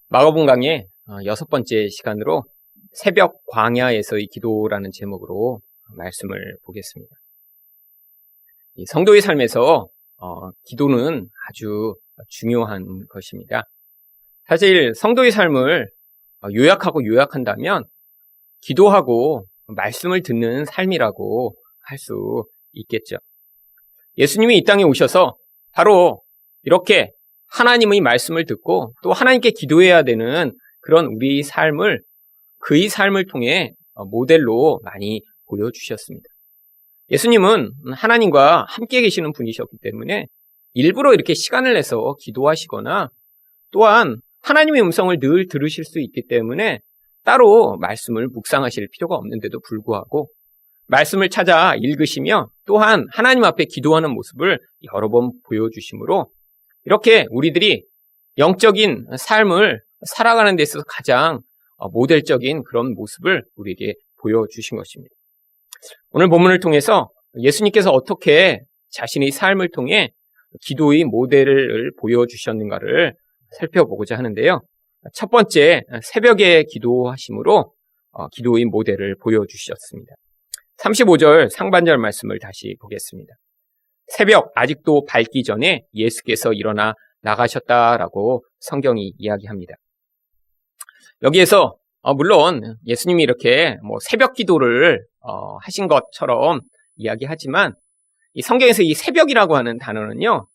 마가복음 강의 6번째 시간으로 새벽 광야에서의 기도라는 제목으로 말씀을 보겠습니다. 이 성도의 삶에서 기도는 아주 중요한 것입니다. 사실 성도의 삶을 요약한다면 기도하고 말씀을 듣는 삶이라고 할 수 있겠죠. 예수님이 이 땅에 오셔서 바로 이렇게 하나님의 말씀을 듣고 또 하나님께 기도해야 되는 그런 우리 삶을 그의 삶을 통해 모델로 많이 보여주셨습니다. 예수님은 하나님과 함께 계시는 분이셨기 때문에 일부러 이렇게 시간을 내서 기도하시거나 또한 하나님의 음성을 늘 들으실 수 있기 때문에 따로 말씀을 묵상하실 필요가 없는데도 불구하고 말씀을 찾아 읽으시며 또한 하나님 앞에 기도하는 모습을 여러 번 보여주시므로 이렇게 우리들이 영적인 삶을 살아가는 데 있어서 가장 모델적인 그런 모습을 우리에게 보여주신 것입니다. 오늘 본문을 통해서 예수님께서 어떻게 자신의 삶을 통해 기도의 모델을 보여주셨는가를 살펴보고자 하는데요. 첫 번째, 새벽에 기도하심으로 기도의 모델을 보여주셨습니다. 35절 상반절 말씀을 다시 보겠습니다. 새벽 아직도 밝기 전에 예수께서 일어나 나가셨다라고 성경이 이야기합니다. 여기에서 물론 예수님이 이렇게 새벽 기도를 하신 것처럼 이야기하지만 이 성경에서 이 새벽이라고 하는 단어는요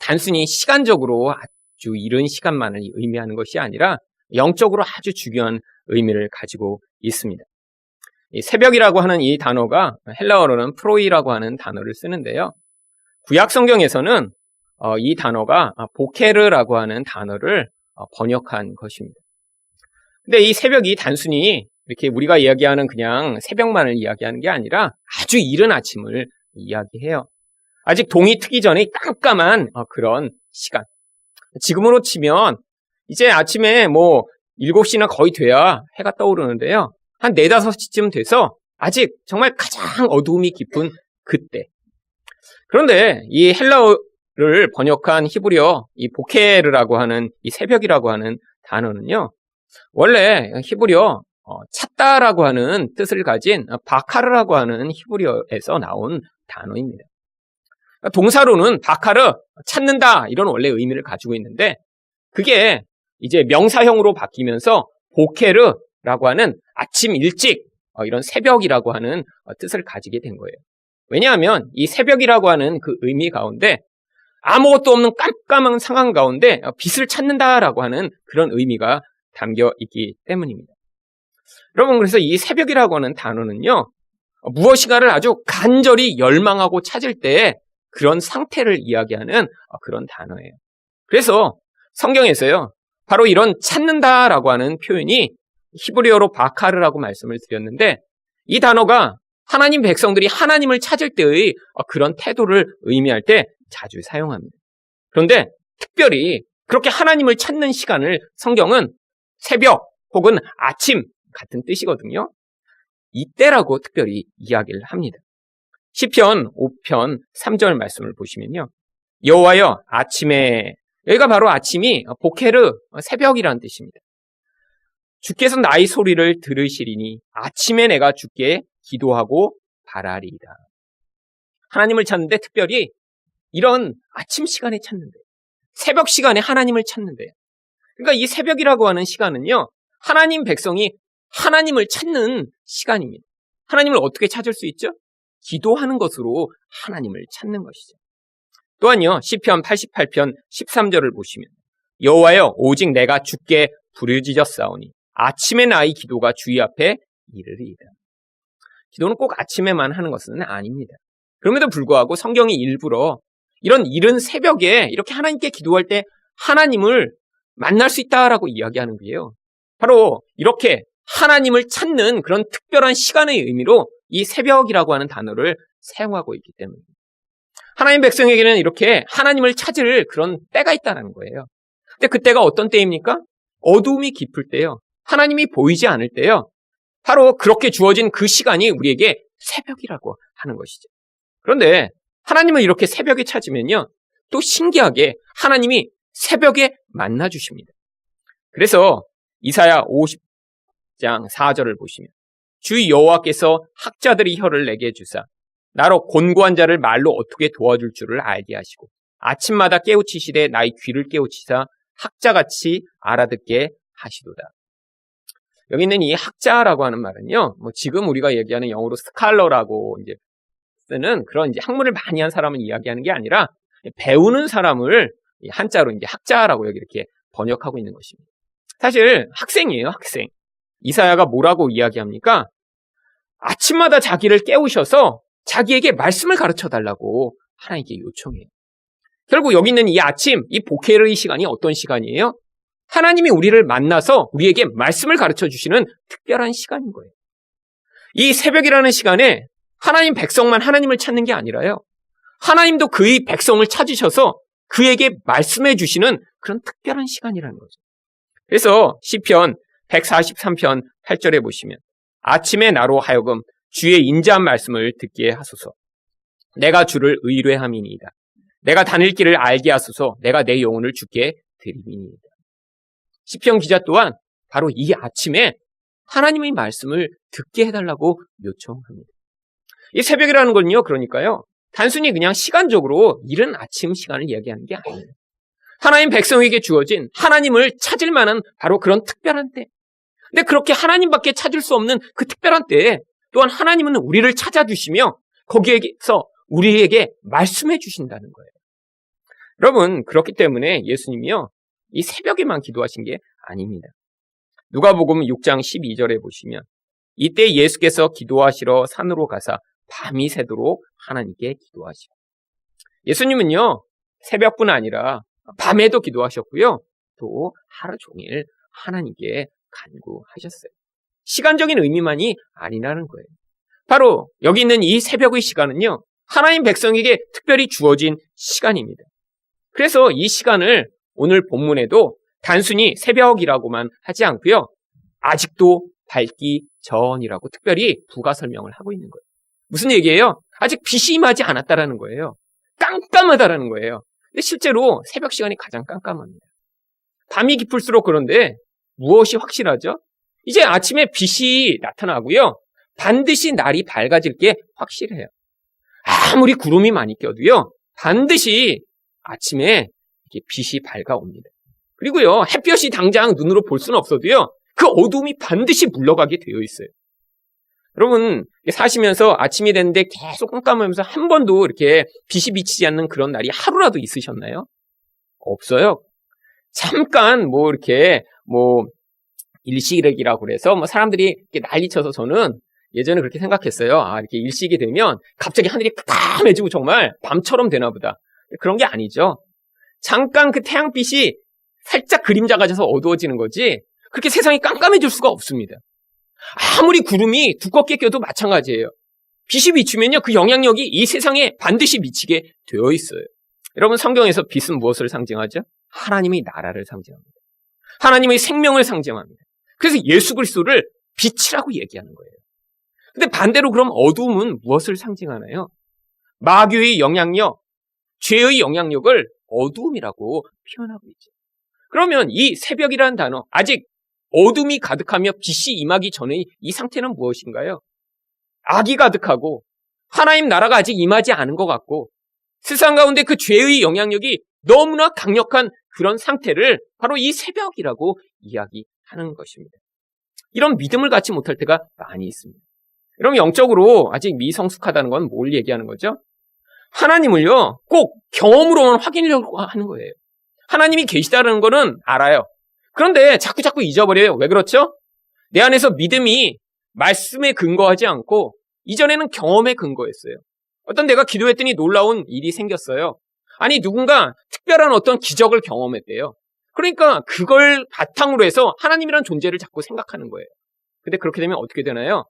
단순히 시간적으로 아주 이른 시간만을 의미하는 것이 아니라 영적으로 아주 중요한 의미를 가지고 있습니다. 이 새벽이라고 하는 이 단어가 헬라어로는 프로이라고 하는 단어를 쓰는데요. 구약 성경에서는 이 단어가 보케르라고 하는 단어를 번역한 것입니다. 근데 이 새벽이 단순히 이렇게 우리가 이야기하는 그냥 새벽만을 이야기하는 게 아니라 아주 이른 아침을 이야기해요. 아직 동이 트기 전에 깜깜한 그런 시간. 지금으로 치면 이제 아침에 7시나 거의 돼야 해가 떠오르는데요. 한 4, 5시쯤 돼서 아직 정말 가장 어두움이 깊은 그때. 그런데 이 헬라어를 번역한 히브리어 이 보케르라고 하는 이 새벽이라고 하는 단어는요. 원래 히브리어 찾다라고 하는 뜻을 가진 바카르라고 하는 히브리어에서 나온 단어입니다. 동사로는 바카르, 찾는다 이런 원래 의미를 가지고 있는데 그게 이제 명사형으로 바뀌면서 보케르라고 하는 아침 일찍 이런 새벽이라고 하는 뜻을 가지게 된 거예요. 왜냐하면 이 새벽이라고 하는 그 의미 가운데 아무것도 없는 깜깜한 상황 가운데 빛을 찾는다라고 하는 그런 의미가 담겨 있기 때문입니다. 여러분, 그래서 이 새벽이라고 하는 단어는요, 무엇인가를 아주 간절히 열망하고 찾을 때 그런 상태를 이야기하는 그런 단어예요. 그래서 성경에서요, 바로 이런 찾는다라고 하는 표현이 히브리어로 바카르라고 말씀을 드렸는데 이 단어가 하나님 백성들이 하나님을 찾을 때의 그런 태도를 의미할 때 자주 사용합니다. 그런데 특별히 그렇게 하나님을 찾는 시간을 성경은 새벽 혹은 아침 같은 뜻이거든요. 이때라고 특별히 이야기를 합니다. 시편 5편 3절 말씀을 보시면요. 여호와여 아침에, 여기가 바로 아침이 보케르 새벽이라는 뜻입니다. 주께서 나의 소리를 들으시리니 아침에 내가 주께 기도하고 바라리이다. 하나님을 찾는데 특별히 이런 아침 시간에 찾는데 새벽 시간에 하나님을 찾는데 그러니까 이 새벽이라고 하는 시간은요. 하나님 백성이 하나님을 찾는 시간입니다. 하나님을 어떻게 찾을 수 있죠? 기도하는 것으로 하나님을 찾는 것이죠. 또한요. 시편 88편 13절을 보시면 여호와여 오직 내가 주께 부르짖었사오니 아침에 나의 기도가 주의 앞에 이르리이다. 기도는 꼭 아침에만 하는 것은 아닙니다. 그럼에도 불구하고 성경이 일부러 이런 이른 새벽에 이렇게 하나님께 기도할 때 하나님을 만날 수 있다라고 이야기하는 거예요. 바로 이렇게 하나님을 찾는 그런 특별한 시간의 의미로 이 새벽이라고 하는 단어를 사용하고 있기 때문입니다. 하나님 백성에게는 이렇게 하나님을 찾을 그런 때가 있다는 거예요. 근데 그때가 어떤 때입니까? 어두움이 깊을 때요. 하나님이 보이지 않을 때요. 바로 그렇게 주어진 그 시간이 우리에게 새벽이라고 하는 것이죠. 그런데 하나님을 이렇게 새벽에 찾으면요. 또 신기하게 하나님이 새벽에 만나 주십니다. 그래서 이사야 50장 4절을 보시면 주 여호와께서 학자들의 혀를 내게 주사 나로 곤고한 자를 말로 어떻게 도와줄 줄을 알게 하시고 아침마다 깨우치시되 나의 귀를 깨우치사 학자같이 알아듣게 하시도다. 여기 있는 이 학자라고 하는 말은요, 지금 우리가 얘기하는 영어로 스칼러라고 이제 쓰는 그런 이제 학문을 많이 한 사람을 이야기하는 게 아니라 배우는 사람을 한자로 이제 학자라고 여기 이렇게 번역하고 있는 것입니다. 사실 학생이에요, 학생. 이사야가 뭐라고 이야기합니까? 아침마다 자기를 깨우셔서 자기에게 말씀을 가르쳐 달라고 하나님께 요청해요. 결국 여기 있는 이 아침, 이 보케르의 시간이 어떤 시간이에요? 하나님이 우리를 만나서 우리에게 말씀을 가르쳐 주시는 특별한 시간인 거예요. 이 새벽이라는 시간에 하나님 백성만 하나님을 찾는 게 아니라요, 하나님도 그의 백성을 찾으셔서 그에게 말씀해 주시는 그런 특별한 시간이라는 거죠. 그래서 시편 143편 8절에 보시면 아침에 나로 하여금 주의 인자한 말씀을 듣게 하소서. 내가 주를 의뢰함이니이다. 내가 다닐 길을 알게 하소서. 내가 내 영혼을 주께 드리미니이다. 시편 기자 또한 바로 이 아침에 하나님의 말씀을 듣게 해달라고 요청합니다. 이 새벽이라는 건요, 그러니까요, 단순히 그냥 시간적으로 이른 아침 시간을 이야기하는 게 아니에요. 하나님 백성에게 주어진 하나님을 찾을 만한 바로 그런 특별한 때. 근데 그렇게 하나님밖에 찾을 수 없는 그 특별한 때에 또한 하나님은 우리를 찾아주시며 거기에서 우리에게 말씀해 주신다는 거예요. 여러분, 그렇기 때문에 예수님이요, 이 새벽에만 기도하신 게 아닙니다. 누가복음 6장 12절에 보시면 이때 예수께서 기도하시러 산으로 가사 밤이 새도록 하나님께 기도하시고, 예수님은요, 새벽뿐 아니라 밤에도 기도하셨고요, 또 하루 종일 하나님께 간구하셨어요. 시간적인 의미만이 아니라는 거예요. 바로 여기 있는 이 새벽의 시간은요, 하나님 백성에게 특별히 주어진 시간입니다. 그래서 이 시간을 오늘 본문에도 단순히 새벽이라고만 하지 않고요, 아직도 밝기 전이라고 특별히 부가 설명을 하고 있는 거예요. 무슨 얘기예요? 아직 빛이 임하지 않았다라는 거예요. 깜깜하다라는 거예요. 근데 실제로 새벽 시간이 가장 깜깜합니다. 밤이 깊을수록 그런데 무엇이 확실하죠? 이제 아침에 빛이 나타나고요, 반드시 날이 밝아질 게 확실해요. 아무리 구름이 많이 껴도요, 반드시 아침에 이렇게 빛이 밝아옵니다. 그리고요, 햇볕이 당장 눈으로 볼 수는 없어도요, 그 어두움이 반드시 물러가게 되어 있어요. 여러분, 사시면서 아침이 됐는데 계속 깜깜하면서 한 번도 이렇게 빛이 비치지 않는 그런 날이 하루라도 있으셨나요? 없어요. 잠깐 이렇게 일식이라고 그래서 사람들이 이렇게 난리쳐서 저는 예전에 그렇게 생각했어요. 이렇게 일식이 되면 갑자기 하늘이 깜깜해지고 정말 밤처럼 되나 보다. 그런 게 아니죠. 잠깐 그 태양빛이 살짝 그림자가 져서 어두워지는 거지 그렇게 세상이 깜깜해질 수가 없습니다. 아무리 구름이 두껍게 껴도 마찬가지예요. 빛이 비추면요, 그 영향력이 이 세상에 반드시 미치게 되어 있어요. 여러분, 성경에서 빛은 무엇을 상징하죠? 하나님의 나라를 상징합니다. 하나님의 생명을 상징합니다. 그래서 예수 그리스도를 빛이라고 얘기하는 거예요. 근데 반대로 그럼 어두움은 무엇을 상징하나요? 마귀의 영향력, 죄의 영향력을 어두움이라고 표현하고 있죠. 그러면 이 새벽이라는 단어, 아직 어둠이 가득하며 빛이 임하기 전의 이 상태는 무엇인가요? 악이 가득하고 하나님 나라가 아직 임하지 않은 것 같고 세상 가운데 그 죄의 영향력이 너무나 강력한 그런 상태를 바로 이 새벽이라고 이야기하는 것입니다. 이런 믿음을 갖지 못할 때가 많이 있습니다. 여러분, 영적으로 아직 미성숙하다는 건 뭘 얘기하는 거죠? 하나님을요, 꼭 경험으로만 확인하려고 하는 거예요. 하나님이 계시다는 거는 알아요. 그런데 자꾸 잊어버려요. 왜 그렇죠? 내 안에서 믿음이 말씀에 근거하지 않고 이전에는 경험에 근거했어요. 어떤 내가 기도했더니 놀라운 일이 생겼어요. 아니, 누군가 특별한 어떤 기적을 경험했대요. 그러니까 그걸 바탕으로 해서 하나님이란 존재를 자꾸 생각하는 거예요. 근데 그렇게 되면 어떻게 되나요?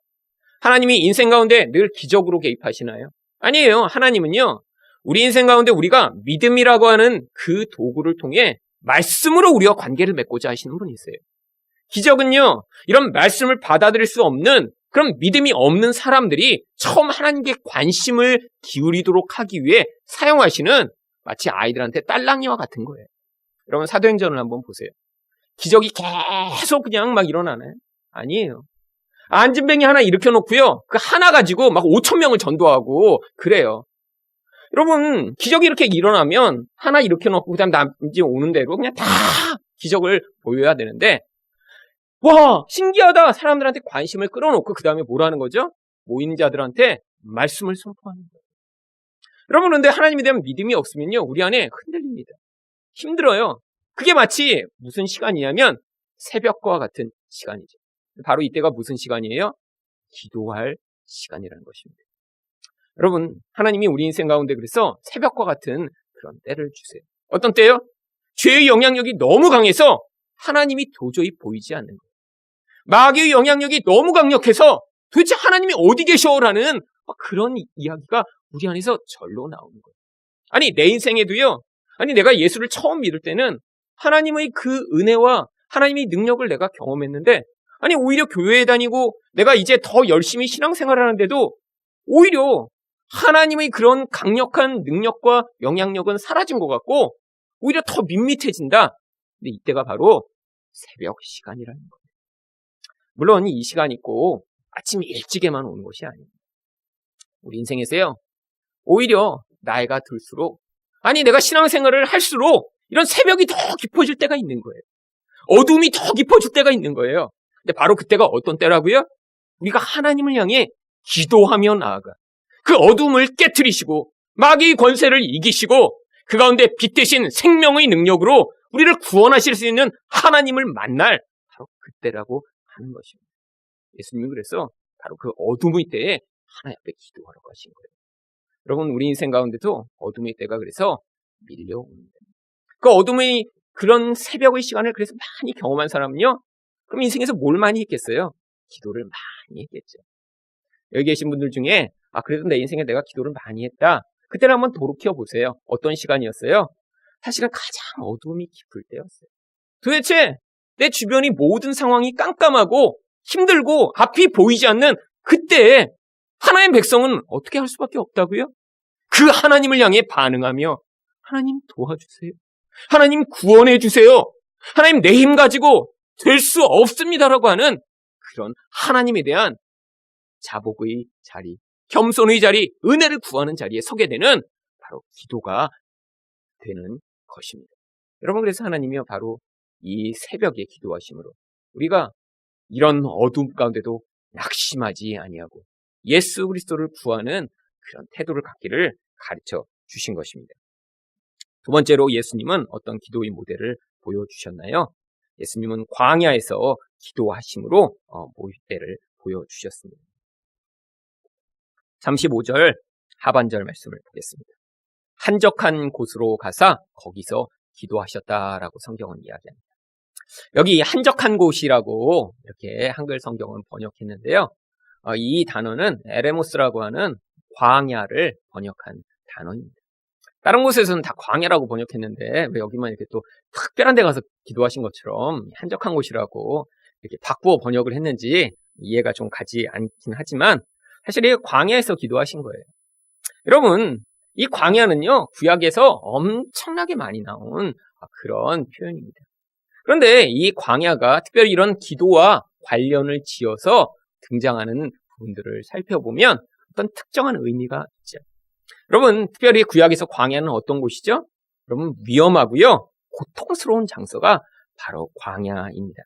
하나님이 인생 가운데 늘 기적으로 개입하시나요? 아니에요. 하나님은요, 우리 인생 가운데 우리가 믿음이라고 하는 그 도구를 통해 말씀으로 우리와 관계를 맺고자 하시는 분이세요. 기적은요, 이런 말씀을 받아들일 수 없는 그런 믿음이 없는 사람들이 처음 하나님께 관심을 기울이도록 하기 위해 사용하시는 마치 아이들한테 딸랑이와 같은 거예요. 여러분, 사도행전을 한번 보세요. 기적이 계속 그냥 막 일어나나요? 아니에요. 안진뱅이 하나 일으켜놓고요. 그 하나 가지고 막 5,000명을 전도하고 그래요. 여러분, 기적이 이렇게 일어나면 하나 일으켜놓고 그다음 남지 오는 대로 그냥 다 기적을 보여야 되는데, 와, 신기하다. 사람들한테 관심을 끌어놓고 그 다음에 뭐라는 거죠? 모인 자들한테 말씀을 선포하는 거예요. 여러분, 그런데 하나님에 대한 믿음이 없으면요, 우리 안에 흔들립니다. 힘들어요. 그게 마치 무슨 시간이냐면 새벽과 같은 시간이죠. 바로 이때가 무슨 시간이에요? 기도할 시간이라는 것입니다. 여러분, 하나님이 우리 인생 가운데 그래서 새벽과 같은 그런 때를 주세요. 어떤 때요? 죄의 영향력이 너무 강해서 하나님이 도저히 보이지 않는 거예요. 마귀의 영향력이 너무 강력해서 도대체 하나님이 어디 계셔라는 그런 이야기가 우리 안에서 절로 나오는 거예요. 아니, 내 인생에도요, 아니, 내가 예수를 처음 믿을 때는 하나님의 그 은혜와 하나님의 능력을 내가 경험했는데, 아니, 오히려 교회에 다니고 내가 이제 더 열심히 신앙생활을 하는데도 오히려 하나님의 그런 강력한 능력과 영향력은 사라진 것 같고 오히려 더 밋밋해진다. 근데 이때가 바로 새벽 시간이라는 거예요. 물론 이 시간이 꼭 아침 일찍에만 오는 것이 아닙니다. 우리 인생에서요, 오히려 나이가 들수록, 아니, 내가 신앙생활을 할수록 이런 새벽이 더 깊어질 때가 있는 거예요. 어둠이 더 깊어질 때가 있는 거예요. 근데 바로 그때가 어떤 때라고요? 우리가 하나님을 향해 기도하며 나아가 그 어둠을 깨트리시고 마귀의 권세를 이기시고 그 가운데 빛 대신 생명의 능력으로 우리를 구원하실 수 있는 하나님을 만날 바로 그때라고 하는 것입니다. 예수님이 그래서 바로 그 어둠의 때에 하나님 앞에 기도하러 가신 거예요. 여러분, 우리 인생 가운데도 어둠의 때가 그래서 밀려옵니다. 그 어둠의 그런 새벽의 시간을 그래서 많이 경험한 사람은요, 그럼 인생에서 뭘 많이 했겠어요? 기도를 많이 했겠죠. 여기 계신 분들 중에 그래도 내 인생에 내가 기도를 많이 했다. 그때를 한번 돌이켜 보세요. 어떤 시간이었어요? 사실은 가장 어둠이 깊을 때였어요. 도대체 내 주변이 모든 상황이 깜깜하고 힘들고 앞이 보이지 않는 그때에 하나님 백성은 어떻게 할 수밖에 없다고요? 그 하나님을 향해 반응하며 하나님 도와주세요. 하나님 구원해 주세요. 하나님 내 힘 가지고 될 수 없습니다라고 하는 그런 하나님에 대한 자복의 자리, 겸손의 자리, 은혜를 구하는 자리에 서게 되는 바로 기도가 되는 것입니다. 여러분, 그래서 하나님이요, 바로 이 새벽에 기도하심으로 우리가 이런 어둠 가운데도 낙심하지 아니하고 예수 그리스도를 구하는 그런 태도를 갖기를 가르쳐 주신 것입니다. 두 번째로 예수님은 어떤 기도의 모델을 보여주셨나요? 예수님은 광야에서 기도하심으로 모태를 보여주셨습니다. 35절 하반절 말씀을 보겠습니다. 한적한 곳으로 가사 거기서 기도하셨다라고 성경은 이야기합니다. 여기 한적한 곳이라고 이렇게 한글 성경은 번역했는데요. 이 단어는 에레모스라고 하는 광야를 번역한 단어입니다. 다른 곳에서는 다 광야라고 번역했는데 왜 여기만 이렇게 또 특별한 데 가서 기도하신 것처럼 한적한 곳이라고 이렇게 바꾸어 번역을 했는지 이해가 좀 가지 않긴 하지만 사실 이 광야에서 기도하신 거예요. 여러분, 이 광야는요, 구약에서 엄청나게 많이 나온 그런 표현입니다. 그런데 이 광야가 특별히 이런 기도와 관련을 지어서 등장하는 부분들을 살펴보면 어떤 특정한 의미가 있죠. 여러분, 특별히 구약에서 광야는 어떤 곳이죠? 여러분, 위험하고요, 고통스러운 장소가 바로 광야입니다.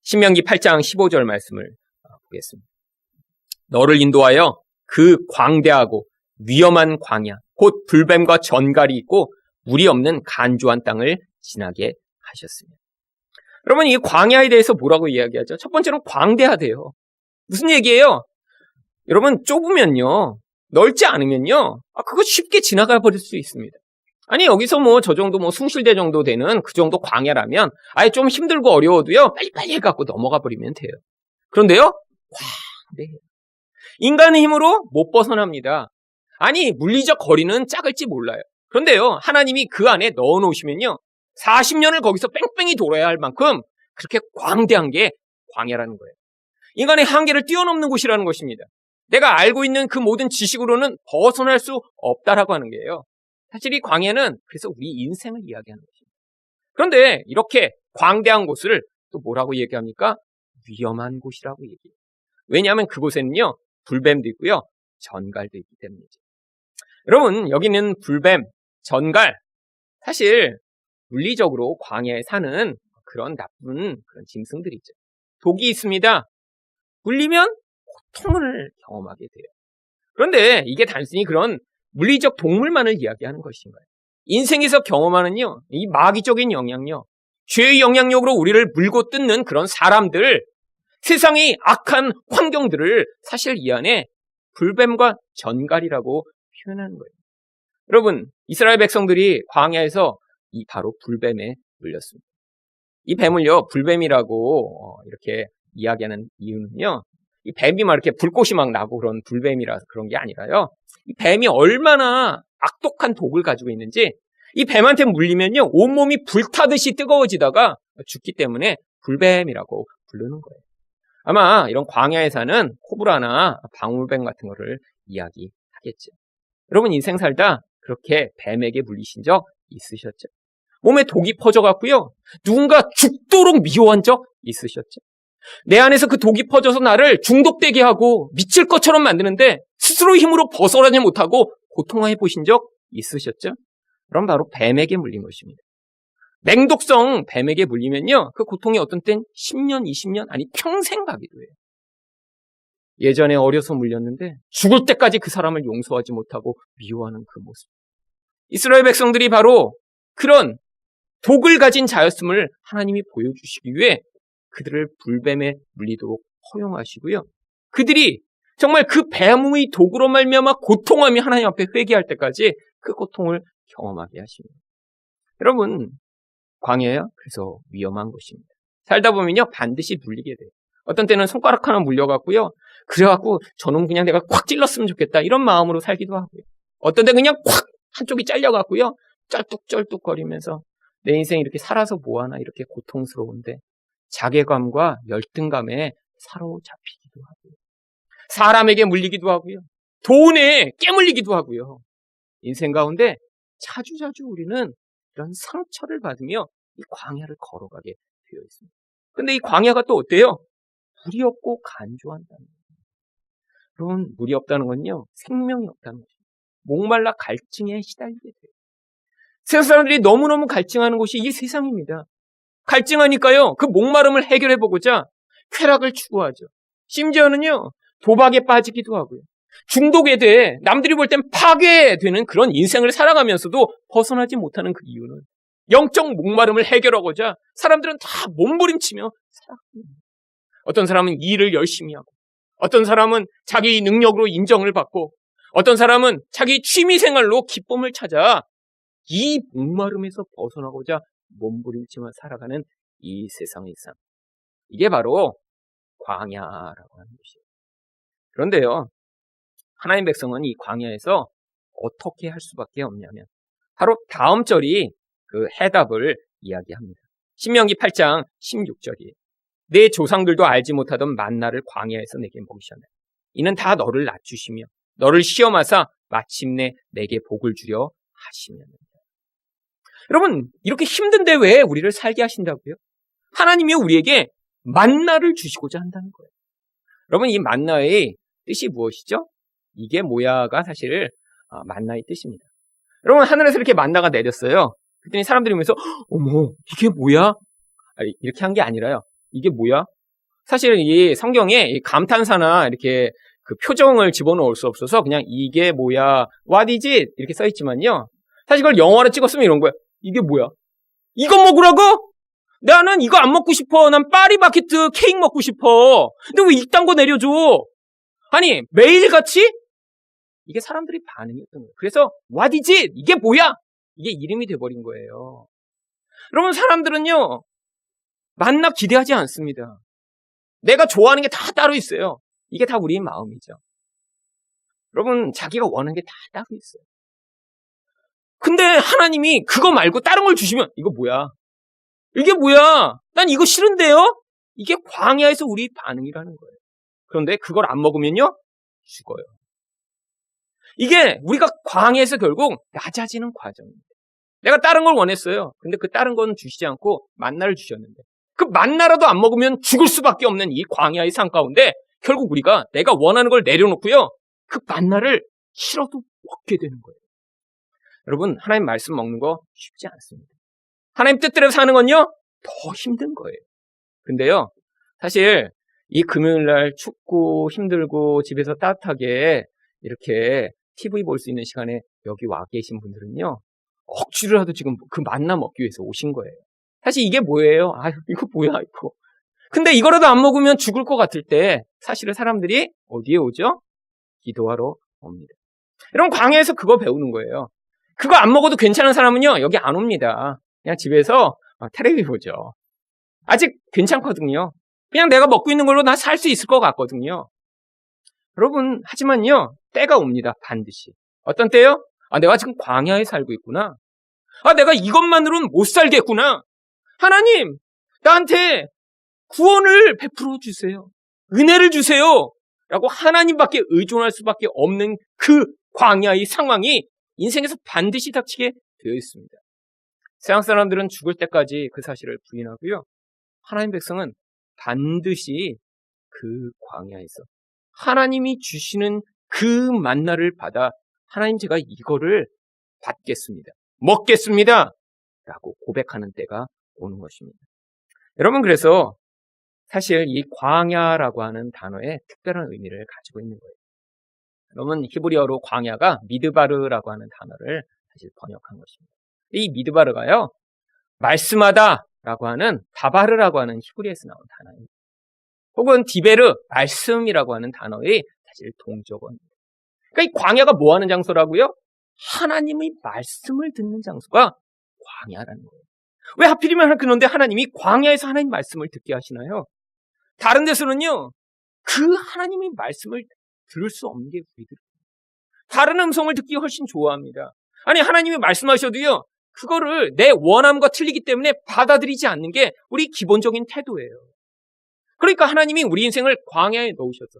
신명기 8장 15절 말씀을 보겠습니다. 너를 인도하여 그 광대하고 위험한 광야, 곧 불뱀과 전갈이 있고 물이 없는 간조한 땅을 지나게 하셨습니다. 여러분, 이 광야에 대해서 뭐라고 이야기하죠? 첫 번째는 광대하대요. 무슨 얘기예요? 여러분, 좁으면요, 넓지 않으면요, 그거 쉽게 지나가 버릴 수 있습니다. 아니, 여기서 저 정도 숭실대 정도 되는 그 정도 광야라면 아예 좀 힘들고 어려워도요, 빨리빨리 해갖고 넘어가 버리면 돼요. 그런데요, 광대해요. 인간의 힘으로 못 벗어납니다. 아니, 물리적 거리는 작을지 몰라요. 그런데요, 하나님이 그 안에 넣어놓으시면요, 40년을 거기서 뺑뺑이 돌아야 할 만큼 그렇게 광대한 게 광야라는 거예요. 인간의 한계를 뛰어넘는 곳이라는 것입니다. 내가 알고 있는 그 모든 지식으로는 벗어날 수 없다라고 하는 거예요. 사실 이 광야는 그래서 우리 인생을 이야기하는 것입니다. 그런데 이렇게 광대한 곳을 또 뭐라고 얘기합니까? 위험한 곳이라고 얘기해요. 왜냐하면 그곳에는요, 불뱀도 있고요, 전갈도 있기 때문이죠. 여러분, 여기는 불뱀, 전갈, 사실 물리적으로 광야에 사는 그런 나쁜 그런 짐승들이죠. 독이 있습니다. 물리면 고통을 경험하게 돼요. 그런데 이게 단순히 그런 물리적 동물만을 이야기하는 것인가요? 인생에서 경험하는요, 이 마귀적인 영향력, 죄의 영향력으로 우리를 물고 뜯는 그런 사람들, 세상의 악한 환경들을 사실 이 안에 불뱀과 전갈이라고 표현하는 거예요. 여러분, 이스라엘 백성들이 광야에서 이 바로 불뱀에 물렸습니다. 이 뱀을요, 불뱀이라고 이렇게 이야기하는 이유는요, 이 뱀이 막 이렇게 불꽃이 막 나고 그런 불뱀이라서 그런 게 아니라요, 이 뱀이 얼마나 악독한 독을 가지고 있는지, 이 뱀한테 물리면요, 온몸이 불타듯이 뜨거워지다가 죽기 때문에 불뱀이라고 부르는 거예요. 아마 이런 광야에 사는 코브라나 방울뱀 같은 거를 이야기하겠죠. 여러분, 인생 살다 그렇게 뱀에게 물리신 적 있으셨죠? 몸에 독이 퍼져갖고요, 누군가 죽도록 미워한 적 있으셨죠? 내 안에서 그 독이 퍼져서 나를 중독되게 하고 미칠 것처럼 만드는데 스스로 힘으로 벗어나지 못하고 고통해 보신 적 있으셨죠? 그럼 바로 뱀에게 물린 것입니다. 맹독성 뱀에게 물리면요, 그 고통이 어떤 땐 10년, 20년, 아니 평생 가기도 해요. 예전에 어려서 물렸는데 죽을 때까지 그 사람을 용서하지 못하고 미워하는 그 모습. 이스라엘 백성들이 바로 그런 독을 가진 자였음을 하나님이 보여주시기 위해 그들을 불뱀에 물리도록 허용하시고요, 그들이 정말 그 뱀의 독으로 말미암아 고통하며 하나님 앞에 회개할 때까지 그 고통을 경험하게 하십니다. 여러분, 광야야 그래서 위험한 곳입니다. 살다 보면요, 반드시 물리게 돼요. 어떤 때는 손가락 하나 물려갖고요, 그래갖고 저는 그냥 내가 콱 찔렀으면 좋겠다 이런 마음으로 살기도 하고요. 어떤 때 그냥 콱 한쪽이 잘려갖고요, 쩔뚝쩔뚝거리면서 내 인생 이렇게 살아서 뭐하나 이렇게 고통스러운데 자괴감과 열등감에 사로잡히기도 하고요. 사람에게 물리기도 하고요. 돈에 깨물리기도 하고요. 인생 가운데 자주자주 우리는 이런 상처를 받으며 이 광야를 걸어가게 되어 있습니다. 근데 이 광야가 또 어때요? 물이 없고 간조한다는 거예요. 그럼 물이 없다는 건요, 생명이 없다는 거죠. 목말라 갈증에 시달리게 돼요. 세상 사람들이 너무너무 갈증하는 곳이 이 세상입니다. 갈증하니까요, 그 목마름을 해결해보고자 쾌락을 추구하죠. 심지어는요, 도박에 빠지기도 하고요. 중독에 대해 남들이 볼 땐 파괴되는 그런 인생을 살아가면서도 벗어나지 못하는 그 이유는 영적 목마름을 해결하고자 사람들은 다 몸부림치며 살아갑니다. 어떤 사람은 일을 열심히 하고, 어떤 사람은 자기 능력으로 인정을 받고, 어떤 사람은 자기 취미생활로 기쁨을 찾아 이 목마름에서 벗어나고자 몸부림치며 살아가는 이 세상의 삶. 이게 바로 광야라고 하는 것이에요. 그런데요, 하나님 백성은 이 광야에서 어떻게 할 수밖에 없냐면 바로 다음 절이 그 해답을 이야기합니다. 신명기 8장 16절이에요. 내 조상들도 알지 못하던 만나를 광야에서 내게 먹이셨네. 이는 다 너를 낮추시며 너를 시험하사 마침내 내게 복을 주려 하시면입니다. 여러분, 이렇게 힘든데 왜 우리를 살게 하신다고요? 하나님이 우리에게 만나를 주시고자 한다는 거예요. 여러분, 이 만나의 뜻이 무엇이죠? 이게 뭐야가 사실 만나의 뜻입니다. 여러분, 하늘에서 이렇게 만나가 내렸어요. 그랬더니 사람들이 보면서 어머, 이게 뭐야? 이렇게 한 게 아니라요. 이게 뭐야? 사실 이 성경에 이 감탄사나 이렇게 그 표정을 집어넣을 수 없어서 그냥 이게 뭐야, what is it? 이렇게 써있지만요, 사실 그걸 영어로 찍었으면 이런 거야. 이게 뭐야? 이거 먹으라고? 나는 이거 안 먹고 싶어. 난 파리바게뜨 케이크 먹고 싶어. 근데 왜 이딴 거 내려줘? 아니, 매일같이? 이게 사람들이 반응이었던 거예요. 그래서 what is it? 이게 뭐야? 이게 이름이 돼버린 거예요. 여러분, 사람들은요, 만나 기대하지 않습니다. 내가 좋아하는 게 다 따로 있어요. 이게 다 우리의 마음이죠. 여러분, 자기가 원하는 게 다 따로 있어요. 근데 하나님이 그거 말고 다른 걸 주시면 이거 뭐야? 이게 뭐야? 난 이거 싫은데요? 이게 광야에서 우리 반응이라는 거예요. 그런데 그걸 안 먹으면요, 죽어요. 이게 우리가 광야에서 결국 낮아지는 과정입니다. 내가 다른 걸 원했어요. 근데 그 다른 건 주시지 않고 만나를 주셨는데 그 만나라도 안 먹으면 죽을 수밖에 없는 이 광야의 상 가운데 결국 우리가 내가 원하는 걸 내려놓고요. 그 만나를 싫어도 먹게 되는 거예요. 여러분, 하나님 말씀 먹는 거 쉽지 않습니다. 하나님 뜻대로 사는 건요, 더 힘든 거예요. 근데요, 사실 이 금요일 날 춥고 힘들고 집에서 따뜻하게 이렇게 TV 볼 수 있는 시간에 여기 와 계신 분들은요, 억지로라도 지금 그 만나 먹기 위해서 오신 거예요. 사실 이게 뭐예요? 아유, 이거 뭐야, 이거. 근데 이거라도 안 먹으면 죽을 것 같을 때 사실은 사람들이 어디에 오죠? 기도하러 옵니다. 여러분, 광야에서 그거 배우는 거예요. 그거 안 먹어도 괜찮은 사람은요, 여기 안 옵니다. 그냥 집에서 텔레비 보죠. 아직 괜찮거든요. 그냥 내가 먹고 있는 걸로 나 살 수 있을 것 같거든요. 여러분, 하지만요, 때가 옵니다. 반드시. 어떤 때요? 내가 지금 광야에 살고 있구나. 내가 이것만으로는 못 살겠구나. 하나님, 나한테 구원을 베풀어 주세요. 은혜를 주세요. 라고 하나님밖에 의존할 수밖에 없는 그 광야의 상황이 인생에서 반드시 닥치게 되어 있습니다. 세상 사람들은 죽을 때까지 그 사실을 부인하고요. 하나님 백성은 반드시 그 광야에서 하나님이 주시는 그 만나를 받아 하나님 제가 이거를 받겠습니다. 먹겠습니다. 라고 고백하는 때가 오는 것입니다. 여러분, 그래서 사실 이 광야라고 하는 단어에 특별한 의미를 가지고 있는 거예요. 여러분, 히브리어로 광야가 미드바르라고 하는 단어를 사실 번역한 것입니다. 이 미드바르가요, 말씀하다라고 하는 다바르라고 하는 히브리어에서 나온 단어입니다. 혹은 디베르, 말씀이라고 하는 단어의 사실 동적어입니다. 그러니까 이 광야가 뭐 하는 장소라고요? 하나님의 말씀을 듣는 장소가 광야라는 거예요. 왜 하필이면 그런데 하나님이 광야에서 하나님 말씀을 듣게 하시나요? 다른 데서는요, 그 하나님의 말씀을 들을 수 없는 게 우리들. 다른 음성을 듣기 훨씬 좋아합니다. 아니, 하나님이 말씀하셔도요, 그거를 내 원함과 틀리기 때문에 받아들이지 않는 게 우리 기본적인 태도예요. 그러니까 하나님이 우리 인생을 광야에 넣으셔서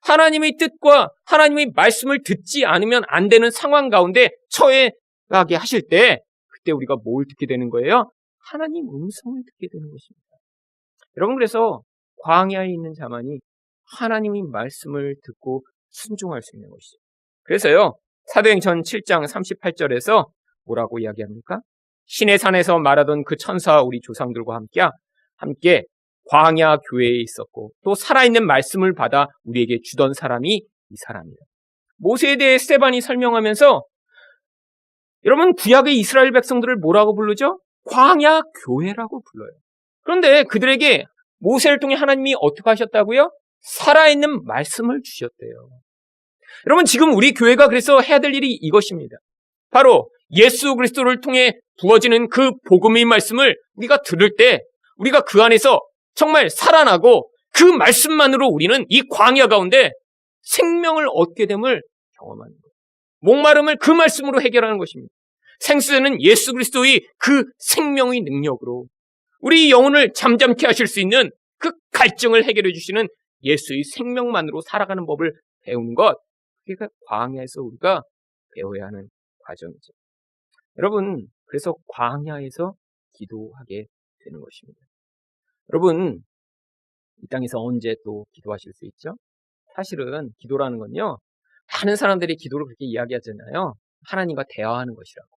하나님의 뜻과 하나님의 말씀을 듣지 않으면 안 되는 상황 가운데 처해가게 하실 때 그때 우리가 뭘 듣게 되는 거예요? 하나님 음성을 듣게 되는 것입니다. 여러분, 그래서 광야에 있는 자만이 하나님의 말씀을 듣고 순종할 수 있는 것이죠. 그래서요, 사도행전 7장 38절에서 뭐라고 이야기합니까? 신의 산에서 말하던 그 천사와 우리 조상들과 함께 광야 교회에 있었고 또 살아있는 말씀을 받아 우리에게 주던 사람이 이 사람이다. 모세에 대해 스데반이 설명하면서 여러분, 구약의 이스라엘 백성들을 뭐라고 부르죠? 광야 교회라고 불러요. 그런데 그들에게 모세를 통해 하나님이 어떻게 하셨다고요? 살아있는 말씀을 주셨대요. 여러분, 지금 우리 교회가 그래서 해야 될 일이 이것입니다. 바로 예수 그리스도를 통해 부어지는 그 복음의 말씀을 우리가 들을 때 우리가 그 안에서 정말 살아나고 그 말씀만으로 우리는 이 광야 가운데 생명을 얻게 됨을 경험하는 거예요. 목마름을 그 말씀으로 해결하는 것입니다. 생수되는 예수 그리스도의 그 생명의 능력으로 우리 영혼을 잠잠케 하실 수 있는 그 갈증을 해결해 주시는 예수의 생명만으로 살아가는 법을 배우는 것, 그게 광야에서 우리가 배워야 하는 과정이죠. 여러분, 그래서 광야에서 기도하게 되는 것입니다. 여러분, 이 땅에서 언제 또 기도하실 수 있죠? 사실은 기도라는 건요, 많은 사람들이 기도를 그렇게 이야기하잖아요. 하나님과 대화하는 것이라고.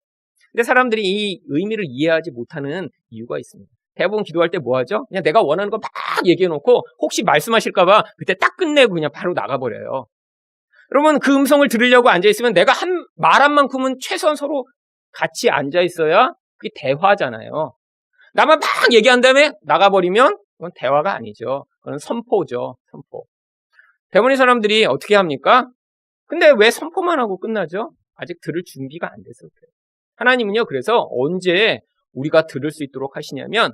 근데 사람들이 이 의미를 이해하지 못하는 이유가 있습니다. 대부분 기도할 때 뭐 하죠? 그냥 내가 원하는 거 막 얘기해놓고 혹시 말씀하실까봐 그때 딱 끝내고 그냥 바로 나가버려요. 여러분, 그 음성을 들으려고 앉아있으면 내가 말 한 만큼은 최소한 서로 같이 앉아있어야 그게 대화잖아요. 나만 막 얘기한 다음에 나가버리면 그건 대화가 아니죠. 그건 선포죠. 선포. 대부분의 사람들이 어떻게 합니까? 근데 왜 선포만 하고 끝나죠? 아직 들을 준비가 안 돼서 그래요. 하나님은요, 그래서 언제 우리가 들을 수 있도록 하시냐면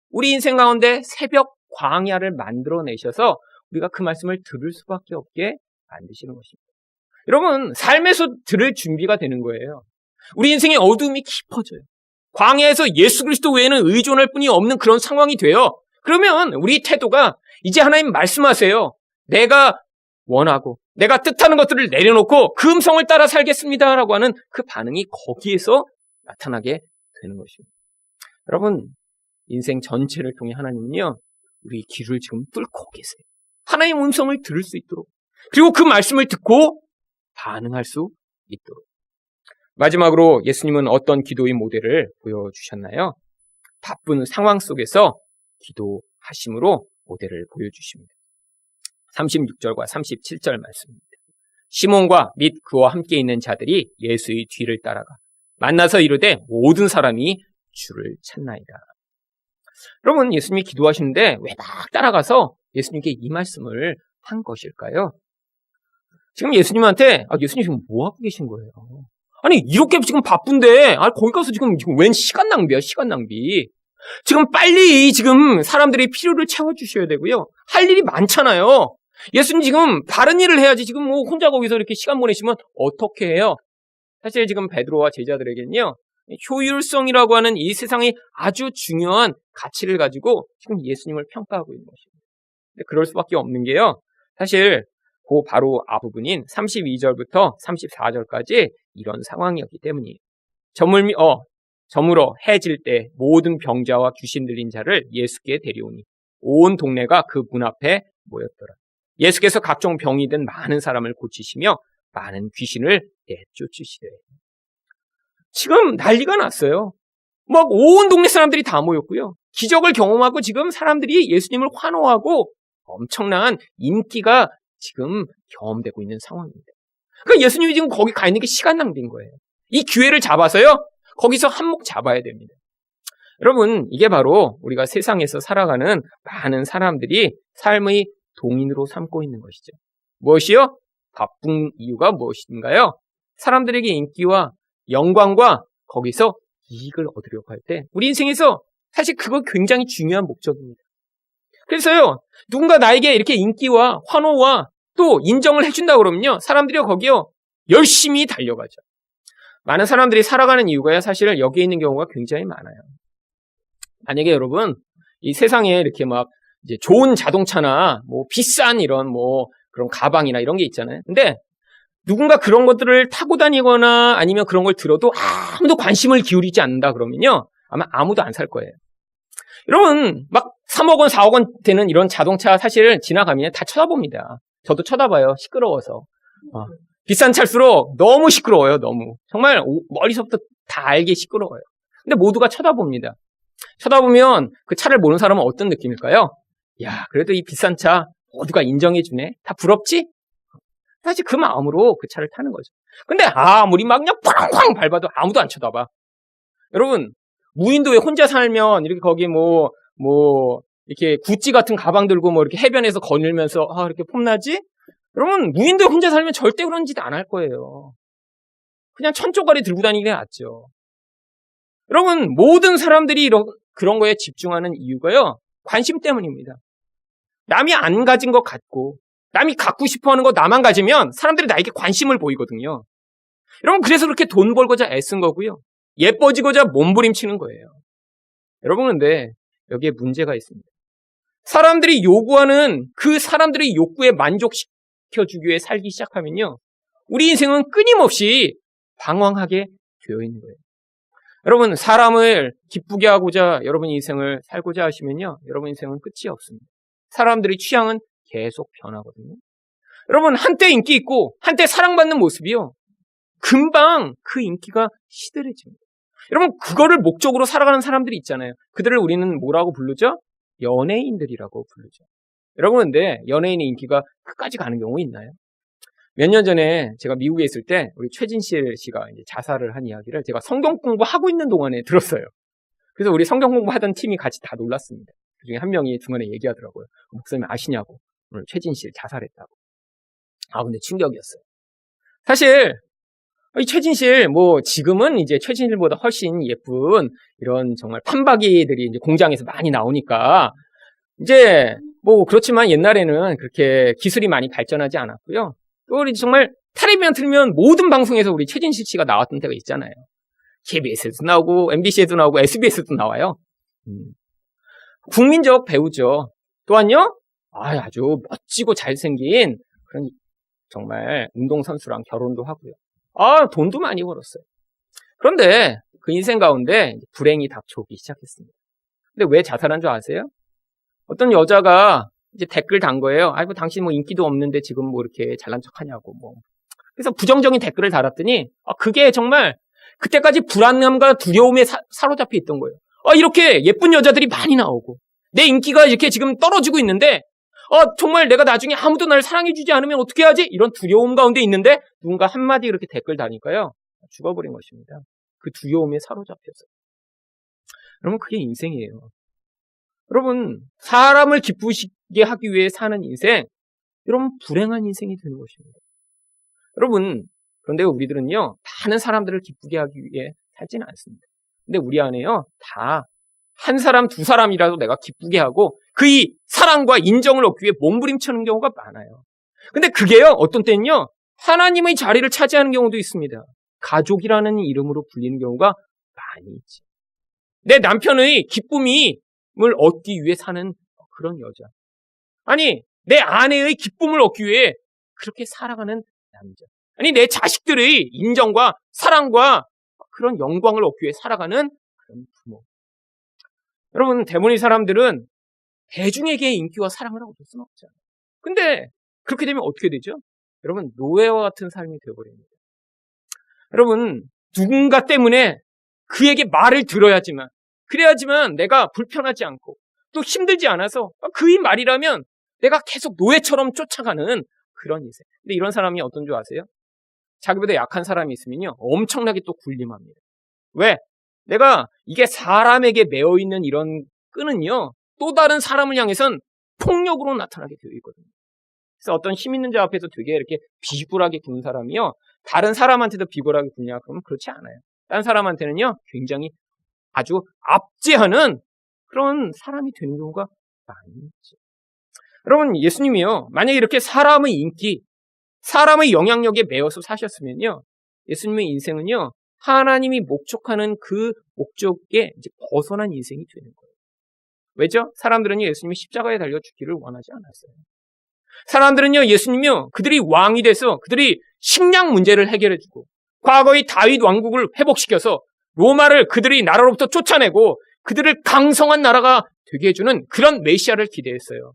우리 인생 가운데 새벽 광야를 만들어내셔서 우리가 그 말씀을 들을 수밖에 없게 만드시는 것입니다. 여러분, 삶에서 들을 준비가 되는 거예요. 우리 인생의 어두움이 깊어져요. 광야에서 예수 그리스도 외에는 의존할 분이 없는 그런 상황이 돼요. 그러면 우리 태도가 이제 하나님 말씀하세요. 내가 원하고 내가 뜻하는 것들을 내려놓고 그 음성을 따라 살겠습니다 라고 하는 그 반응이 거기에서 나타나게 되는 것입니다. 여러분, 인생 전체를 통해 하나님은요, 우리 귀를 지금 뚫고 계세요. 하나님의 음성을 들을 수 있도록, 그리고 그 말씀을 듣고 반응할 수 있도록. 마지막으로 예수님은 어떤 기도의 모델을 보여주셨나요? 바쁜 상황 속에서 기도하심으로 모델을 보여주십니다. 36절과 37절 말씀입니다. 시몬과 및 그와 함께 있는 자들이 예수의 뒤를 따라가 만나서 이르되 모든 사람이 주를 찾나이다. 여러분, 예수님이 기도하시는데 왜 막 따라가서 예수님께 이 말씀을 한 것일까요? 지금 예수님한테 예수님 지금 뭐 하고 계신 거예요? 아니, 이렇게 지금 바쁜데 거기 가서 지금 웬 시간 낭비야, 시간 낭비. 지금 빨리 지금 사람들이 필요를 채워주셔야 되고요. 할 일이 많잖아요. 예수님 지금 다른 일을 해야지 지금 뭐 혼자 거기서 이렇게 시간 보내시면 어떻게 해요? 사실 지금 베드로와 제자들에게는요, 효율성이라고 하는 이 세상의 아주 중요한 가치를 가지고 지금 예수님을 평가하고 있는 것입니다. 근데 그럴 수밖에 없는 게요, 사실 그 바로 앞부분인 32절부터 34절까지 이런 상황이었기 때문이에요. 저물어 해질 때 모든 병자와 귀신 들린 자를 예수께 데려오니 온 동네가 그 문 앞에 모였더라. 예수께서 각종 병이 든 많은 사람을 고치시며 많은 귀신을 내쫓으시되. 지금 난리가 났어요. 막 온 동네 사람들이 다 모였고요. 기적을 경험하고 지금 사람들이 예수님을 환호하고 엄청난 인기가 지금 경험되고 있는 상황입니다. 그러니까 예수님이 지금 거기 가 있는 게 시간 낭비인 거예요. 이 기회를 잡아서요, 거기서 한몫 잡아야 됩니다. 여러분, 이게 바로 우리가 세상에서 살아가는 많은 사람들이 삶의 동인으로 삼고 있는 것이죠. 무엇이요? 바쁜 이유가 무엇인가요? 사람들에게 인기와 영광과 거기서 이익을 얻으려고 할 때 우리 인생에서 사실 그거 굉장히 중요한 목적입니다. 그래서요, 누군가 나에게 이렇게 인기와 환호와 또 인정을 해준다 그러면요, 사람들이 거기요 열심히 달려가죠. 많은 사람들이 살아가는 이유가 사실 여기에 있는 경우가 굉장히 많아요. 만약에 여러분, 이 세상에 이렇게 막 이제 좋은 자동차나 뭐 비싼 이런 뭐 그런 가방이나 이런 게 있잖아요. 근데 누군가 그런 것들을 타고 다니거나 아니면 그런 걸 들어도 아무도 관심을 기울이지 않는다 그러면요, 아마 아무도 안 살 거예요. 여러분, 막 3억 원, 4억 원 되는 이런 자동차 사실 지나가면 다 쳐다봅니다. 저도 쳐다봐요. 시끄러워서. 비싼 차일수록 너무 시끄러워요. 너무. 정말 머리서부터 다 알게 시끄러워요. 근데 모두가 쳐다봅니다. 쳐다보면 그 차를 보는 사람은 어떤 느낌일까요? 야, 그래도 이 비싼 차 모두가 인정해주네. 다 부럽지? 사실 그 마음으로 그 차를 타는 거죠. 근데 아무리 막 그냥 팡팡 밟아도 아무도 안 쳐다봐. 여러분, 무인도에 혼자 살면 이렇게 거기 이렇게 구찌 같은 가방 들고 뭐 이렇게 해변에서 거닐면서 이렇게 폼나지? 여러분, 무인도에 혼자 살면 절대 그런 짓 안 할 거예요. 그냥 천조가리 들고 다니는 게 낫죠. 여러분, 모든 사람들이 그런 거에 집중하는 이유가요, 관심 때문입니다. 남이 안 가진 것 같고 남이 갖고 싶어 하는 거 나만 가지면 사람들이 나에게 관심을 보이거든요. 여러분, 그래서 그렇게 돈 벌고자 애쓴 거고요. 예뻐지고자 몸부림치는 거예요. 여러분, 근데 여기에 문제가 있습니다. 사람들이 요구하는 그 사람들의 욕구에 만족시켜주기 위해 살기 시작하면요, 우리 인생은 끊임없이 방황하게 되어 있는 거예요. 여러분, 사람을 기쁘게 하고자 여러분 인생을 살고자 하시면요, 여러분 인생은 끝이 없습니다. 사람들의 취향은 계속 변하거든요. 여러분, 한때 인기 있고 한때 사랑받는 모습이요, 금방 그 인기가 시들해집니다. 여러분, 그거를 목적으로 살아가는 사람들이 있잖아요. 그들을 우리는 뭐라고 부르죠? 연예인들이라고 부르죠. 여러분, 근데 연예인의 인기가 끝까지 가는 경우 있나요? 몇 년 전에 제가 미국에 있을 때 우리 최진실 씨가 이제 자살을 한 이야기를 제가 성경 공부하고 있는 동안에 들었어요. 그래서 우리 성경 공부하던 팀이 같이 다 놀랐습니다. 그중에 한 명이 중간에 얘기하더라고요. 목사님 아시냐고. 오늘 최진실 자살했다고. 근데 충격이었어요. 사실 이 최진실, 지금은 이제 최진실보다 훨씬 예쁜 이런 정말 판박이들이 이제 공장에서 많이 나오니까 이제 그렇지만 옛날에는 그렇게 기술이 많이 발전하지 않았고요. 또 정말 텔레비전 틀면 모든 방송에서 우리 최진실 씨가 나왔던 때가 있잖아요. KBS에도 나오고 MBC에도 나오고 SBS에도 나와요. 국민적 배우죠. 또한요, 아주 멋지고 잘생긴 그런 정말 운동선수랑 결혼도 하고요. 돈도 많이 벌었어요. 그런데 그 인생 가운데 불행이 닥쳐오기 시작했습니다. 근데 왜 자살한 줄 아세요? 어떤 여자가 이제 댓글 단 거예요. 아이고, 당신 뭐 인기도 없는데 지금 뭐 이렇게 잘난 척 하냐고 뭐. 그래서 부정적인 댓글을 달았더니, 그게 정말 그때까지 불안감과 두려움에 사로잡혀 있던 거예요. 이렇게 예쁜 여자들이 많이 나오고, 내 인기가 이렇게 지금 떨어지고 있는데, 정말 내가 나중에 아무도 날 사랑해주지 않으면 어떻게 하지? 이런 두려움 가운데 있는데, 누군가 한마디 이렇게 댓글 다니까요, 죽어버린 것입니다. 그 두려움에 사로잡혀서. 여러분, 그게 인생이에요. 여러분, 사람을 기쁘시게 하기 위해 사는 인생, 여러분, 불행한 인생이 되는 것입니다. 여러분, 그런데 우리들은요, 많은 사람들을 기쁘게 하기 위해 살지는 않습니다. 근데 우리 안에요, 다 한 사람, 두 사람이라도 내가 기쁘게 하고 그 이 사랑과 인정을 얻기 위해 몸부림치는 경우가 많아요. 근데 그게요, 어떤 때는요, 하나님의 자리를 차지하는 경우도 있습니다. 가족이라는 이름으로 불리는 경우가 많이 있지. 내 남편의 기쁨을 얻기 위해 사는 그런 여자. 아니, 내 아내의 기쁨을 얻기 위해 그렇게 살아가는 남자. 아니, 내 자식들의 인정과 사랑과 그런 영광을 얻기 위해 살아가는 그런 부모. 여러분, 대부분의 사람들은 대중에게 인기와 사랑을 얻을 수는 없잖아요. 근데 그렇게 되면 어떻게 되죠? 여러분, 노예와 같은 삶이 되어버립니다. 여러분, 누군가 때문에 그에게 말을 들어야지만, 그래야지만 내가 불편하지 않고 또 힘들지 않아서 그의 말이라면 내가 계속 노예처럼 쫓아가는 그런 인생. 근데 이런 사람이 어떤 줄 아세요? 자기보다 약한 사람이 있으면요, 엄청나게 또 굴림합니다. 왜? 내가 이게 사람에게 매어있는 이런 끈은요, 또 다른 사람을 향해선 폭력으로 나타나게 되어 있거든요. 그래서 어떤 힘 있는 자 앞에서 되게 이렇게 비굴하게 구는 사람이요, 다른 사람한테도 비굴하게 구냐? 그러면 그렇지 않아요. 다른 사람한테는요, 굉장히 아주 압제하는 그런 사람이 되는 경우가 많이 있죠. 여러분, 예수님이요, 만약에 이렇게 사람의 인기, 사람의 영향력에 매여서 사셨으면요, 예수님의 인생은요, 하나님이 목적하는 그 목적에 이제 벗어난 인생이 되는 거예요. 왜죠? 사람들은요, 예수님이 십자가에 달려 죽기를 원하지 않았어요. 사람들은요, 예수님이요, 그들이 왕이 돼서 그들이 식량 문제를 해결해주고, 과거의 다윗 왕국을 회복시켜서 로마를 그들이 나라로부터 쫓아내고 그들을 강성한 나라가 되게 해주는 그런 메시아를 기대했어요.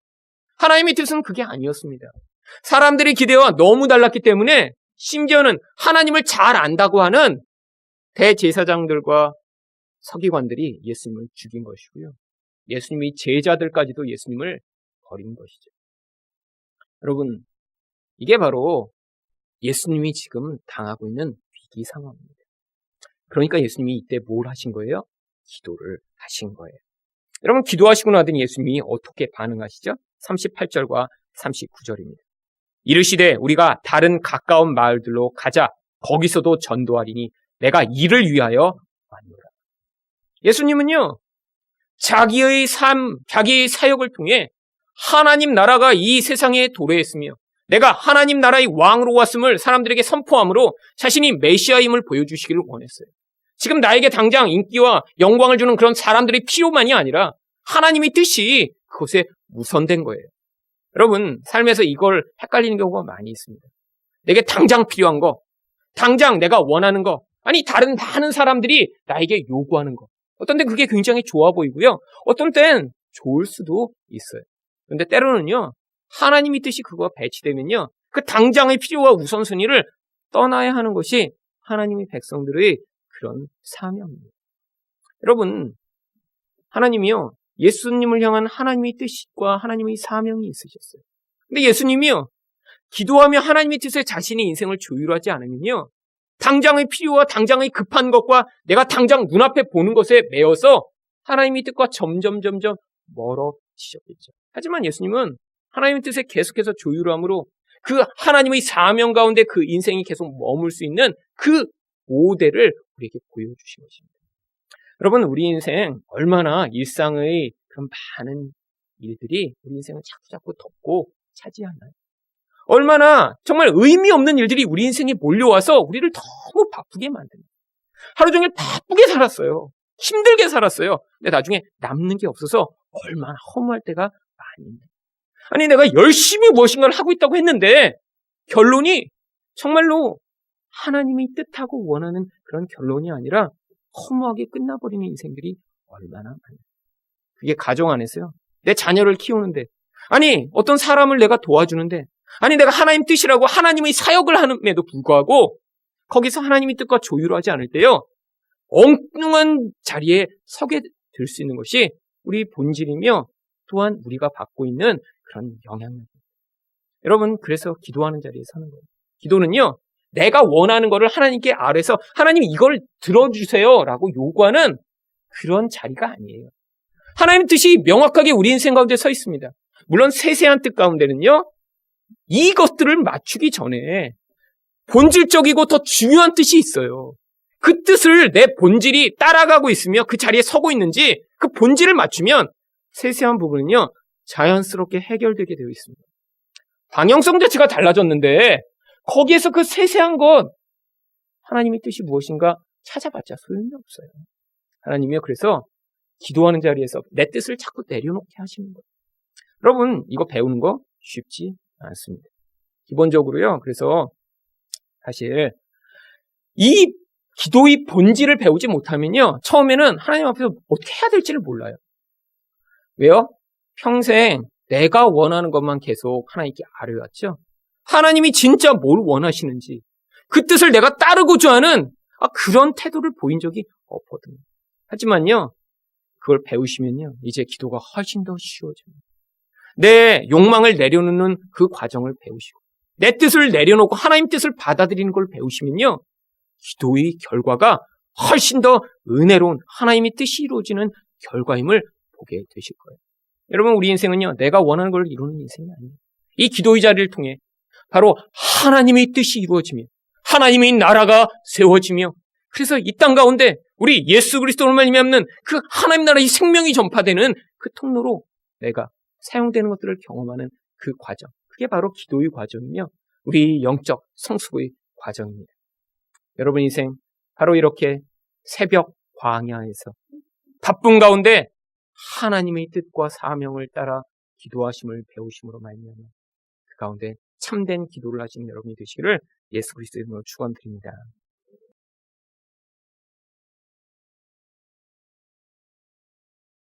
하나님의 뜻은 그게 아니었습니다. 사람들의 기대와 너무 달랐기 때문에 심지어는 하나님을 잘 안다고 하는 대제사장들과 서기관들이 예수님을 죽인 것이고요. 예수님의 제자들까지도 예수님을 버린 것이죠. 여러분, 이게 바로 예수님이 지금 당하고 있는 위기 상황입니다. 그러니까 예수님이 이때 뭘 하신 거예요? 기도를 하신 거예요. 여러분, 기도하시고 나더니 예수님이 어떻게 반응하시죠? 38절과 39절입니다. 이르시되 우리가 다른 가까운 마을들로 가자. 거기서도 전도하리니 내가 이를 위하여 왔노라. 예수님은요, 자기의 삶, 자기의 사역을 통해 하나님 나라가 이 세상에 도래했으며 내가 하나님 나라의 왕으로 왔음을 사람들에게 선포함으로 자신이 메시아임을 보여주시기를 원했어요. 지금 나에게 당장 인기와 영광을 주는 그런 사람들의 필요만이 아니라 하나님의 뜻이 그것에 우선된 거예요. 여러분, 삶에서 이걸 헷갈리는 경우가 많이 있습니다. 내게 당장 필요한 거, 당장 내가 원하는 거, 아니 다른 많은 사람들이 나에게 요구하는 거. 어떤 때 그게 굉장히 좋아 보이고요. 어떤 땐 좋을 수도 있어요. 그런데 때로는요, 하나님의 뜻이 그거와 배치되면요, 그 당장의 필요와 우선순위를 떠나야 하는 것이 하나님의 백성들의 그런 사명입니다. 여러분, 하나님이요, 예수님을 향한 하나님의 뜻과 하나님의 사명이 있으셨어요. 근데 예수님이요, 기도하며 하나님의 뜻에 자신의 인생을 조율하지 않으면요, 당장의 필요와 당장의 급한 것과 내가 당장 눈앞에 보는 것에 매여서 하나님의 뜻과 점점 멀어지셨겠죠. 하지만 예수님은 하나님의 뜻에 계속해서 조율함으로 그 하나님의 사명 가운데 그 인생이 계속 머물 수 있는 그 모델을 우리에게 보여주신 것입니다. 여러분, 우리 인생 얼마나 일상의 그런 많은 일들이 우리 인생을 자꾸 덮고 차지하나요? 얼마나 정말 의미 없는 일들이 우리 인생에 몰려와서 우리를 너무 바쁘게 만듭니다. 하루 종일 바쁘게 살았어요. 힘들게 살았어요. 근데 나중에 남는 게 없어서 얼마나 허무할 때가 많이 있는데. 아니, 내가 열심히 무엇인가를 하고 있다고 했는데 결론이 정말로 하나님이 뜻하고 원하는 그런 결론이 아니라 허무하게 끝나버리는 인생들이 얼마나 많아요. 그게 가정 안에서요. 내 자녀를 키우는데, 아니 어떤 사람을 내가 도와주는데, 아니 내가 하나님 뜻이라고 하나님의 사역을 함에도 불구하고 거기서 하나님의 뜻과 조율하지 않을 때요, 엉뚱한 자리에 서게 될 수 있는 것이 우리 본질이며 또한 우리가 받고 있는 그런 영향력입니다. 여러분, 그래서 기도하는 자리에 서는 거예요. 기도는요, 내가 원하는 것을 하나님께 아뢰서 하나님 이걸 들어주세요 라고 요구하는 그런 자리가 아니에요. 하나님 뜻이 명확하게 우리 인생 가운데 서 있습니다. 물론 세세한 뜻 가운데는요, 이것들을 맞추기 전에 본질적이고 더 중요한 뜻이 있어요. 그 뜻을 내 본질이 따라가고 있으며 그 자리에 서고 있는지 그 본질을 맞추면 세세한 부분은요, 자연스럽게 해결되게 되어 있습니다. 방향성 자체가 달라졌는데 거기에서 그 세세한 것, 하나님의 뜻이 무엇인가 찾아봤자 소용이 없어요. 하나님이요, 그래서 기도하는 자리에서 내 뜻을 자꾸 내려놓게 하시는 거예요. 여러분, 이거 배우는 거 쉽지 않습니다. 기본적으로요, 그래서 사실 이 기도의 본질을 배우지 못하면요, 처음에는 하나님 앞에서 어떻게 해야 될지를 몰라요. 왜요? 평생 내가 원하는 것만 계속 하나님께 아뢰왔죠. 하나님이 진짜 뭘 원하시는지 그 뜻을 내가 따르고자 하는 그런 태도를 보인 적이 없거든요. 하지만요, 그걸 배우시면요, 이제 기도가 훨씬 더 쉬워집니다. 내 욕망을 내려놓는 그 과정을 배우시고 내 뜻을 내려놓고 하나님 뜻을 받아들이는 걸 배우시면요, 기도의 결과가 훨씬 더 은혜로운 하나님의 뜻이 이루어지는 결과임을 보게 되실 거예요. 여러분, 우리 인생은요, 내가 원하는 걸 이루는 인생이 아니에요. 이 기도의 자리를 통해 바로 하나님의 뜻이 이루어지며 하나님의 나라가 세워지며, 그래서 이 땅 가운데 우리 예수 그리스도로 말미암는 그 하나님 나라의 생명이 전파되는 그 통로로 내가 사용되는 것들을 경험하는 그 과정, 그게 바로 기도의 과정이며 우리 영적 성숙의 과정입니다. 여러분 인생 바로 이렇게 새벽 광야에서 바쁜 가운데 하나님의 뜻과 사명을 따라 기도하심을 배우심으로 말미암아 그 가운데 참된 기도를 하시는 여러분이 되시기를 예수 그리스도의 이름으로 축원드립니다.